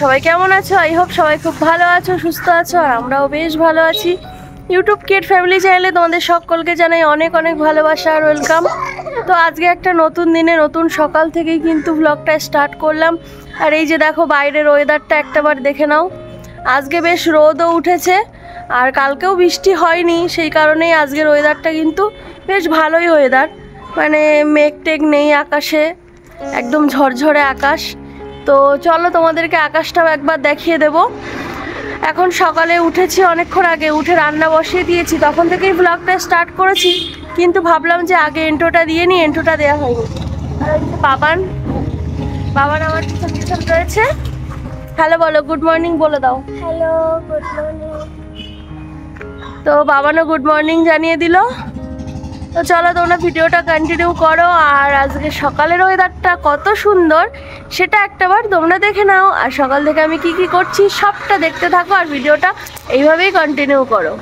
সবাই কেমন আছো? আই হোপ সবাই খুব ভালো আছো, সুস্থ আছো, আর আমরাও বেশ ভালো আছি। ইউটিউব কিড ফ্যামিলি চ্যানেলে তোমাদের সকলকে জানাই অনেক অনেক ভালোবাসা আর ওয়েলকাম। তো আজকে একটা নতুন দিনে নতুন সকাল থেকেই কিন্তু ব্লগটা স্টার্ট করলাম। আর এই যে দেখো বাইরের ওয়েদারটা একটাবার দেখে নাও। আজকে বেশ রোদও উঠেছে, আর কালকেও বৃষ্টি হয়নি, সেই কারণেই আজকের ওয়েদারটা কিন্তু বেশ ভালোই ওয়েদার। মানে মেঘ টেঘ নেই আকাশে, একদম ঝরঝরে আকাশ। তো চলো তোমাদেরকে আকাশটাও একবার দেখিয়ে দেব। এখন সকালে উঠেছি, অনেকক্ষণ আগে উঠে রান্না বসিয়ে দিয়েছি, তখন থেকেই ব্লগটা স্টার্ট করেছি, কিন্তু ভাবলাম যে আগে এন্ট্রোটা দিয়ে নিই, এন্ট্রোটা দেওয়া হয়নি। আর বাবান আমার পিছন পিছন রয়েছে। হ্যালো বলো, গুড মর্নিং বলে দাও। Hello, good morning. তো বাবানও গুড মর্নিং জানিয়ে দিল। তো চলো তোমরা ভিডিওটা কন্টিনিউ করো, আর আজকে সকালের ওয়েদারটা কত সুন্দর সেটা একটাবার তোমরা দেখে নাও। আর সকাল থেকে আমি কি কি করছি সবটা দেখতে থাকো, আর ভিডিওটা এইভাবেই কন্টিনিউ করো।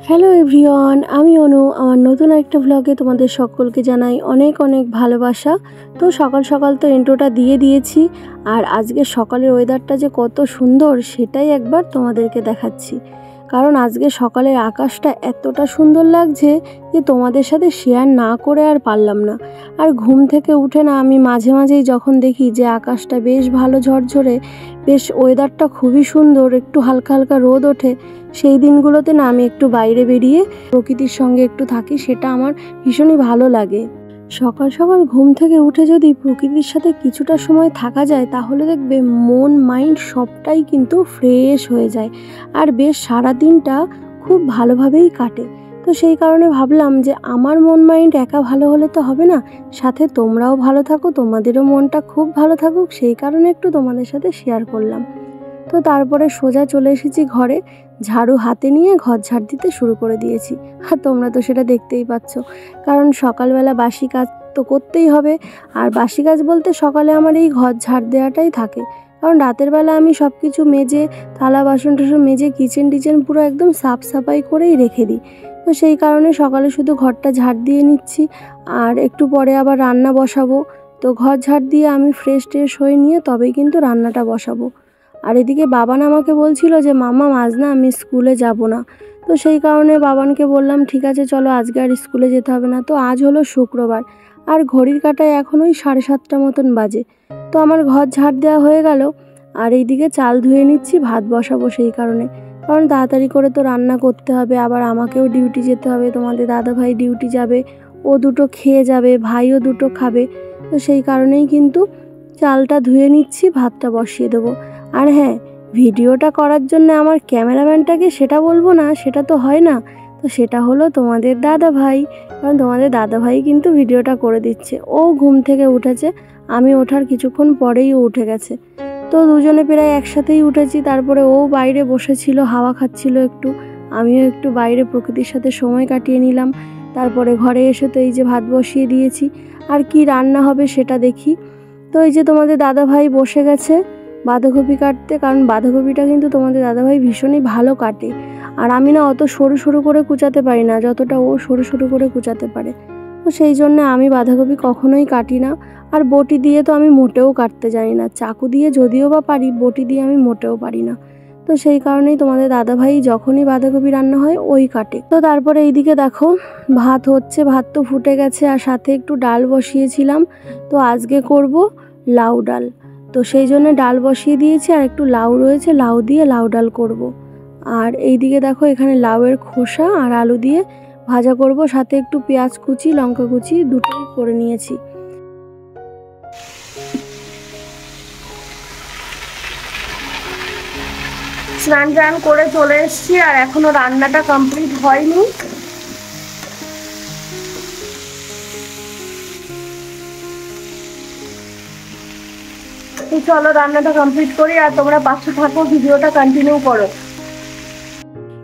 হ্যালো এভরিওয়ান, আমি অনু। আমার নতুন একটা ব্লগে তোমাদের সকলকে জানাই অনেক অনেক ভালোবাসা। তো সকাল সকাল তো ইন্ট্রোটা দিয়ে দিয়েছি, আর আজকে সকালের ওয়েদারটা যে কত সুন্দর সেটাই একবার তোমাদেরকে দেখাচ্ছি। কারণ আজকে সকালের আকাশটা এতটা সুন্দর লাগছে যে তোমাদের সাথে শেয়ার না করে আর পারলাম না। আর ঘুম থেকে উঠে না আমি মাঝে মাঝেই যখন দেখি যে আকাশটা বেশ ভালো ঝরঝরে, বেশ ওয়েদারটা খুবই সুন্দর, একটু হালকা হালকা রোদ ওঠে, সেই দিনগুলোতে না আমি একটু বাইরে বেরিয়ে প্রকৃতির সঙ্গে একটু থাকি, সেটা আমার ভীষণই ভালো লাগে। সকাল সকাল ঘুম থেকে উঠে যদি প্রকৃতির সাথে কিছুটা সময় থাকা যায়, তাহলে দেখবে মন মাইন্ড সবটাই কিন্তু ফ্রেশ হয়ে যায়, আর বেশ সারা দিনটা খুব ভালোভাবেই কাটে। তো সেই কারণে ভাবলাম যে আমার মন মাইন্ড একা ভালো হলে তো হবে না, সাথে তোমরাও ভালো থাকো, তোমাদেরও মনটা খুব ভালো থাকুক, সেই কারণে একটু তোমাদের সাথে শেয়ার করলাম। তো তারপরে সোজা চলে এসেছি ঘরে, ঝাড়ু হাতে নিয়ে ঘর ঝাড় দিতে শুরু করে দিয়েছি। আর তোমরা তো সেটা দেখতেই পাচ্ছ, কারণ সকালবেলা বাসি কাজ তো করতেই হবে। আর বাসি কাজ বলতে সকালে আমার এই ঘর ঝাড় দেওয়াটাই থাকে, কারণ রাতের বেলা আমি সব কিছু মেজে, থালা বাসন টাসন মেজে, কিচেন টিচেন পুরো একদম সাফ সাফাই করেই রেখে দিই। তো সেই কারণে সকালে শুধু ঘরটা ঝাড় দিয়ে নিচ্ছি, আর একটু পরে আবার রান্না বসাবো। তো ঘর ঝাড় দিয়ে আমি ফ্রেশ ট্রেশ হয়ে নিয়ে তবেই কিন্তু রান্নাটা বসাবো। আর এদিকে বাবান আমাকে বলছিল যে মাম্মা আজ না আমি স্কুলে যাব না। তো সেই কারণে বাবানকে বললাম ঠিক আছে চলো, আজকে আর স্কুলে যেতে হবে না। তো আজ হলো শুক্রবার, আর ঘড়ির কাঁটায় এখন ওই 7:30 মতন বাজে। তো আমার ঘর ঝাড় দেওয়া হয়ে গেল, আর এইদিকে চাল ধুয়ে নিচ্ছি, ভাত বসাবো সেই কারণে, কারণ তাড়াতাড়ি করে তো রান্না করতে হবে। আবার আমাকেও ডিউটি যেতে হবে, তোমাদের দাদাভাই ডিউটি যাবে, ও দুটো খেয়ে যাবে, ভাইও দুটো খাবে। তো সেই কারণেই কিন্তু চালটা ধুয়ে নিচ্ছি, ভাতটা বসিয়ে দেবো। আর হ্যাঁ, ভিডিওটা করার জন্য আমার ক্যামেরাম্যানটাকে সেটা বলবো না, সেটা তো হয় না। তো সেটা হলো তোমাদের দাদাভাই, কারণ তোমাদের দাদাভাই কিন্তু ভিডিওটা করে দিচ্ছে। ও ঘুম থেকে উঠেছে, আমি ওঠার কিছুক্ষণ পরেই ও উঠে গেছে। তো দুজনে প্রায় একসাথেই উঠেছি। তারপরে ও বাইরে বসেছিল, হাওয়া খাচ্ছিল একটু, আমিও একটু বাইরে প্রকৃতির সাথে সময় কাটিয়ে নিলাম। তারপরে ঘরে এসে তো এই যে ভাত বসিয়ে দিয়েছি, আর কি রান্না হবে সেটা দেখি। তো এই যে তোমাদের দাদাভাই বসে গেছে বাঁধাকপি কাটতে, কারণ বাঁধাকপিটা কিন্তু তোমাদের দাদাভাই ভীষণই ভালো কাটে, আর আমি না অত সরু সরু করে কুচাতে পারি না যতটা ও সরু সরু করে কুচাতে পারে। তো সেই জন্য আমি বাঁধাকপি কখনোই কাটি না, আর বটি দিয়ে তো আমি মোটেও কাটতে জানি না। চাকু দিয়ে যদিও বা পারি, বটি দিয়ে আমি মোটেও পারি না। তো সেই কারণেই তোমাদের দাদাভাই যখনই বাঁধাকপি রান্না হয় ওই কাটে। তো তারপরে এইদিকে দেখো ভাত হচ্ছে, ভাত তো ফুটে গেছে, আর সাথে একটু ডাল বসিয়েছিলাম। তো আজকে করব লাউ ডাল, তো সেই জন্য ডাল বসিয়ে দিয়েছি, আর একটু লাউ রয়েছে, লাউ দিয়ে লাউ ডাল করব। আর এইদিকে দেখো এখানে লাউয়ের খোসা আর আলু দিয়ে ভাজা করব, সাথে একটু পেঁয়াজ কুচি, লঙ্কা কুচি দুটোই করে নিয়েছি। স্নান টান করে চলে এসেছি, আর এখনো রান্নাটা কমপ্লিট হয়নি। চলো রান্নাটা কমপ্লিট করি, আর তোমরা পাশে থাকো, ভিডিওটা কন্টিনিউ করো।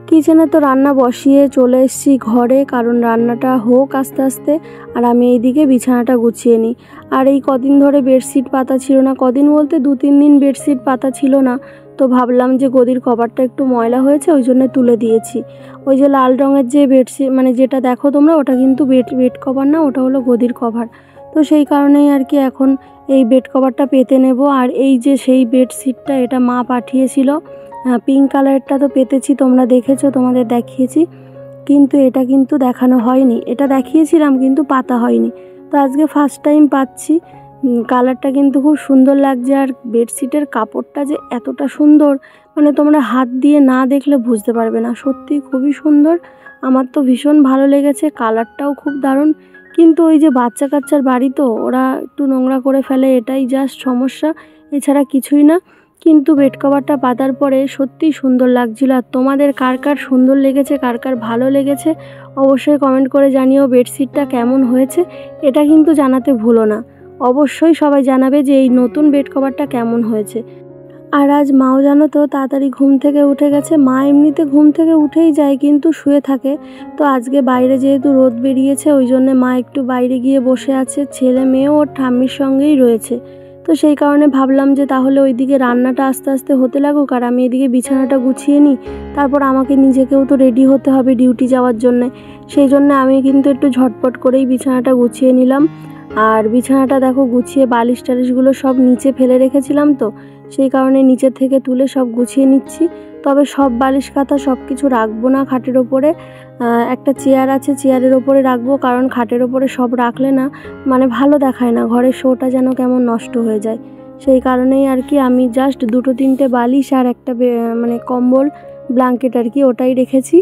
কিচেনে তো রান্না বসিয়ে চলে এসেছি ঘরে, কারণ রান্নাটা হোক আস্তে আস্তে, আর আমি এইদিকে বিছানাটা গুছিয়ে নিই। আর এই কদিন ধরে বেডশিট পাতা ছিল না, কদিন বলতে 2-3 দিন বেডশিট পাতা ছিল না। তো ভাবলাম যে গদির কভারটা একটু ময়লা হয়েছে, ওই জন্য তুলে দিয়েছি। ওই যে লাল রঙের যে বেডশিট, মানে যেটা দেখো তোমরা, ওটা কিন্তু বেড কভার না, ওটা হলো গদির কভার। তো সেই কারণেই আর কি এখন এই বেড কভারটা পেতে নেব। আর এই যে সেই বেডশিটটা, এটা মা পাঠিয়েছিল, পিঙ্ক কালারটা তো পেতেছি, তোমরা দেখেছো, তোমাদের দেখিয়েছি, কিন্তু এটা কিন্তু দেখানো হয়নি। এটা দেখিয়েছিলাম কিন্তু পাতা হয়নি, তো আজকে ফার্স্ট টাইম পাচ্ছি। কালারটা কিন্তু খুব সুন্দর লাগছে, আর বেডশিটের কাপড়টা যে এতটা সুন্দর, মানে তোমরা হাত দিয়ে না দেখলে বুঝতে পারবে না, সত্যি খুবই সুন্দর। আমার তো ভীষণ ভালো লেগেছে, কালারটাও খুব দারুণ। কিন্তু ওই যে বাচ্চা কাচ্চার বাড়ি তো, ওরা একটু নোংরা করে ফেলে, এটাই জাস্ট সমস্যা, এছাড়া কিছুই না। কিন্তু বেড কভারটা পাতার পরে সত্যিই সুন্দর লাগছিল। আর তোমাদের কার কার সুন্দর লেগেছে, কার কার ভালো লেগেছে অবশ্যই কমেন্ট করে জানিও। বেডশিটটা কেমন হয়েছে এটা কিন্তু জানাতে ভুলো না, অবশ্যই সবাই জানাবে যে এই নতুন বেড কভারটা কেমন হয়েছে। আর আজ মাও জানো তো তাড়াতাড়ি ঘুম থেকে উঠে গেছে। মা এমনিতে ঘুম থেকে উঠেই যায় কিন্তু শুয়ে থাকে, তো আজকে বাইরে যেহেতু রোদ বেরিয়েছে ওই জন্যে মা একটু বাইরে গিয়ে বসে আছে, ছেলে মেয়েও ওর ঠাম্মির সঙ্গেই রয়েছে। তো সেই কারণে ভাবলাম যে তাহলে ওইদিকে রান্নাটা আস্তে আস্তে হতে লাগুক, আর আমি এদিকে বিছানাটা গুছিয়ে নিই, তারপর আমাকে নিজেকেও তো রেডি হতে হবে ডিউটি যাওয়ার জন্যে। সেই জন্য আমি কিন্তু একটু ঝটপট করেই বিছানাটা গুছিয়ে নিলাম। আর বিছানাটা দেখো গুছিয়ে বালিশ টালিশগুলো সব নিচে ফেলে রেখেছিলাম, তো সেই কারণে নিচে থেকে তুলে সব গুছিয়ে নিচ্ছি। তবে সব বালিশ কাঁথা সব কিছু রাখবো না খাটের ওপরে, একটা চেয়ার আছে, চেয়ারের ওপরে রাখবো, কারণ খাটের ওপরে সব রাখলে না মানে ভালো দেখায় না, ঘরের শোটা যেন কেমন নষ্ট হয়ে যায়। সেই কারণেই আর কি আমি জাস্ট 2-3টে বালিশ আর একটা মানে কম্বল ব্ল্যাঙ্কেট আর কি ওটাই রেখেছি।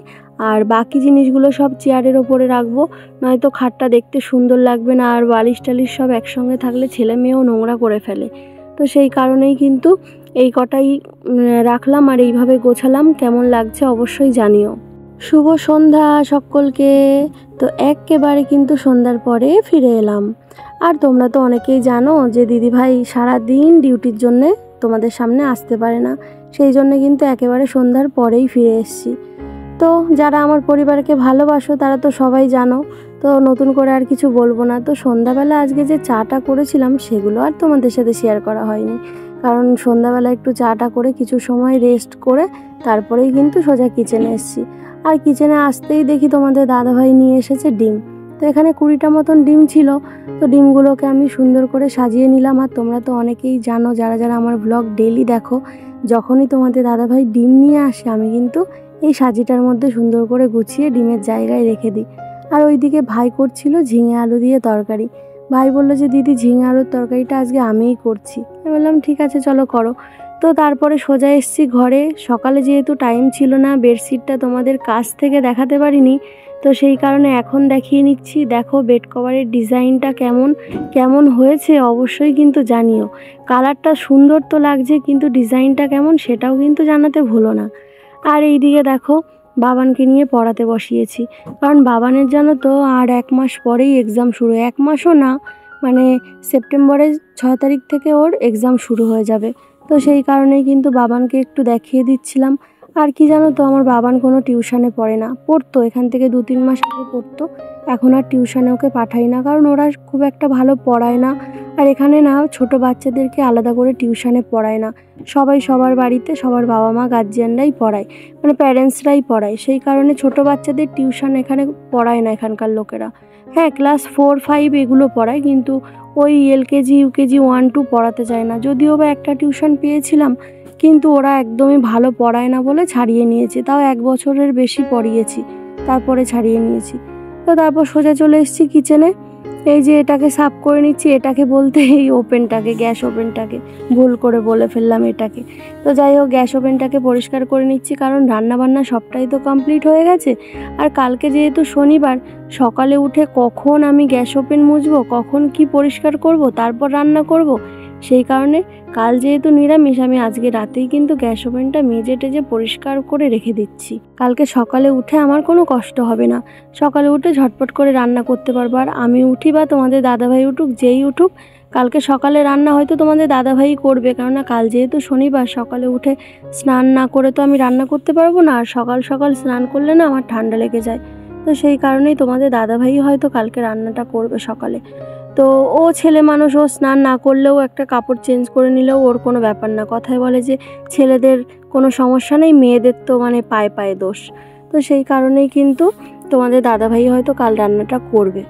আর বাকি জিনিসগুলো সব চেয়ারের ওপরে রাখবো, নয়তো খাটটা দেখতে সুন্দর লাগবে না, আর বালিশ টালিশ সব একসঙ্গে থাকলে ছেলে মেয়েও নোংরা করে ফেলে। তো সেই কারণেই কিন্তু এই কটাই রাখলাম আর এইভাবে গোছালাম। কেমন লাগছে অবশ্যই জানিও। শুভ সন্ধ্যা সকলকে। তো একেবারে কিন্তু সন্ধ্যার পরে ফিরে এলাম। আর তোমরা তো অনেকেই জানো যে দিদিভাই সারাদিন ডিউটির জন্যে তোমাদের সামনে আসতে পারে না, সেই জন্য কিন্তু একেবারে সন্ধ্যার পরেই ফিরে এসেছি। তো যারা আমার পরিবারকে ভালোবাসো তারা তো সবাই জানো, তো নতুন করে আর কিছু বলবো না। তো সন্ধ্যাবেলা আজকে যে চাটা করেছিলাম সেগুলো আর তোমাদের সাথে শেয়ার করা হয়নি, কারণ সন্ধ্যাবেলা একটু চাটা করে কিছু সময় রেস্ট করে তারপরেই কিন্তু সোজা কিচেনে এসেছি। আর কিচেনে আসতেই দেখি তোমাদের দাদাভাই নিয়ে এসেছে ডিম। তো এখানে 20টা মতন ডিম ছিল, তো ডিমগুলোকে আমি সুন্দর করে সাজিয়ে নিলাম। আর তোমরা তো অনেকেই জানো যারা যারা আমার ব্লগ ডেইলি দেখো, যখনই তোমাদের দাদাভাই ডিম নিয়ে আসে আমি কিন্তু এই সাজিটার মধ্যে সুন্দর করে গুছিয়ে ডিমের জায়গায় রেখে দিই। আর ওইদিকে ভাই করছিল ঝিঙে আলু দিয়ে তরকারি। ভাই বললো যে দিদি ঝিঙে আলুর তরকারিটা আজকে আমিই করছি। আমি বললাম ঠিক আছে চলো করো। তো তারপরে সোজা এসেছি ঘরে। সকালে যেহেতু টাইম ছিল না, বেডশিটটা তোমাদের কাছ থেকে দেখাতে পারিনি, তো সেই কারণে এখন দেখিয়ে নিচ্ছি। দেখো বেড কভারের ডিজাইনটা কেমন কেমন হয়েছে অবশ্যই কিন্তু জানিও। কালারটা সুন্দর তো লাগছে, কিন্তু ডিজাইনটা কেমন সেটাও কিন্তু জানাতে ভুলো না। আর এইদিকে দেখো বাবানকে নিয়ে পড়াতে বসিয়েছি, কারণ বাবানের জানো তো আর 1 মাস পরেই এক্সাম শুরু। 1 মাসও না, মানে সেপ্টেম্বরের 6 তারিখ থেকে ওর এক্সাম শুরু হয়ে যাবে। তো সেই কারণেই কিন্তু বাবানকে একটু দেখিয়ে দিচ্ছিলাম। আর কি জানো তো, আমার বাবান কোনো টিউশনে পড়ে না, পড়তো এখান থেকে 2-3 মাস আগে পড়তো, এখন আর টিউশনে ওকে পাঠাই না, কারণ ওরা খুব একটা ভালো পড়ায় না। আর এখানে না ছোট বাচ্চাদেরকে আলাদা করে টিউশনে পড়ায় না, সবাই সবার বাড়িতে সবার বাবা মা গার্জিয়ানরাই পড়ায়, মানে প্যারেন্টসরাই পড়ায়। সেই কারণে ছোট বাচ্চাদের টিউশন এখানে পড়ায় না এখানকার লোকেরা। হ্যাঁ, ক্লাস 4-5 এগুলো পড়ায়, কিন্তু ওই LKG UKG 1-2 পড়াতে চায় না। যদিও বা একটা টিউশন পেয়েছিলাম, কিন্তু ওরা একদমই ভালো পড়ায় না বলে ছাড়িয়ে নিয়েছে। তাও 1 বছরের বেশি পড়িয়েছি, তারপরে ছাড়িয়ে নিয়েছি। তো তারপর সোজা চলে এসেছি কিচেনে। এই যে এটাকে সাফ করে নিচ্ছি, এটাকে বলতে এই ওপেনটাকে, গ্যাস ওপেনটাকে, ভুল করে বলে ফেললাম এটাকে। তো যাই হোক, গ্যাস ওপেনটাকে পরিষ্কার করে নিচ্ছি, কারণ রান্নাবান্না সবটাই তো কমপ্লিট হয়ে গেছে। আর কালকে যেহেতু শনিবার, সকালে উঠে কখন আমি গ্যাস ওপেন মুছবো, কখন কি পরিষ্কার করব, তারপর রান্না করব, সেই কারণে কাল যেহেতু নিরামিষ, আমি আজকে রাতেই কিন্তু গ্যাস ওভেনটা মেজে টেজে পরিষ্কার করে রেখে দিচ্ছি। কালকে সকালে উঠে আমার কোনো কষ্ট হবে না, সকালে উঠে ঝটপট করে রান্না করতে পারবো। আর আমি উঠি বা তোমাদের দাদাভাই উঠুক, যেই উঠুক, কালকে সকালে রান্না হয়তো তোমাদের দাদাভাই করবে, কেননা কাল যেহেতু শনিবার, সকালে উঠে স্নান না করে তো আমি রান্না করতে পারবো না। আর সকাল সকাল স্নান করলে না আমার ঠান্ডা লেগে যায়, তো সেই কারণেই তোমাদের দাদাভাই হয়তো কালকে রান্নাটা করবে সকালে। তো ও ছেলে মানুষ, ও স্নান না করলেও একটা কাপড় চেঞ্জ করে নিলেও ওর কোনো ব্যাপার না। কথায় বলে যে ছেলেদের কোনো সমস্যা নেই, মেয়েদের তো মানে পায়ে পায়ে দোষ। তো সেই কারণেই কিন্তু তোমাদের দাদাভাই হয়তো কাল রান্নাটা করবে।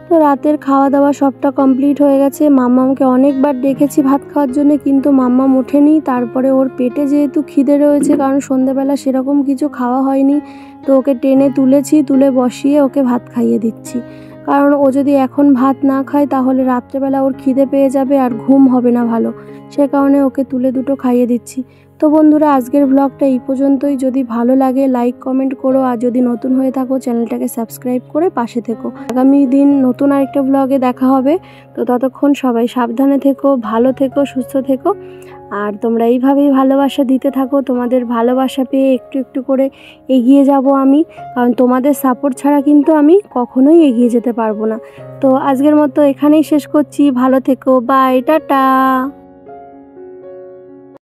তো রাতের খাওয়া দাওয়া সবটা কমপ্লিট হয়ে গেছে। মাম্মামকে অনেকবার ডেকেছি ভাত খাওয়ার জন্য, কিন্তু মাম্মাম ওঠেনি। তারপরে ওর পেটে যেহেতু খিদে রয়েছে, কারণ সন্ধেবেলা সেরকম কিছু খাওয়া হয়নি, তো ওকে টেনে তুলেছি, তুলে বসিয়ে ওকে ভাত খাইয়ে দিচ্ছি। কারণ ও যদি এখন ভাত না খায় তাহলে রাত্রেবেলা ওর খিদে পেয়ে যাবে আর ঘুম হবে না ভালো, সে কারণে ওকে তুলে দুটো খাইয়ে দিচ্ছি। তো বন্ধুরা, আজকের ব্লগটা এই পর্যন্তই। যদি ভালো লাগে লাইক কমেন্ট করো, আর যদি নতুন হয়ে থাকো চ্যানেলটাকে সাবস্ক্রাইব করে পাশে থেকো। আগামী দিন নতুন আরেকটা ব্লগে দেখা হবে। তো ততক্ষণ সবাই সাবধানে থেকো, ভালো থেকো, সুস্থ থেকো। আর তোমরা এইভাবেই ভালোবাসা দিতে থাকো। তোমাদের ভালোবাসা পেয়ে একটু একটু করে এগিয়ে যাব আমি, কারণ তোমাদের সাপোর্ট ছাড়া কিন্তু আমি কখনোই এগিয়ে যেতে পারবো না। তো আজকের মতো এখানেই শেষ করছি। ভালো থেকো, বাই, টাটা।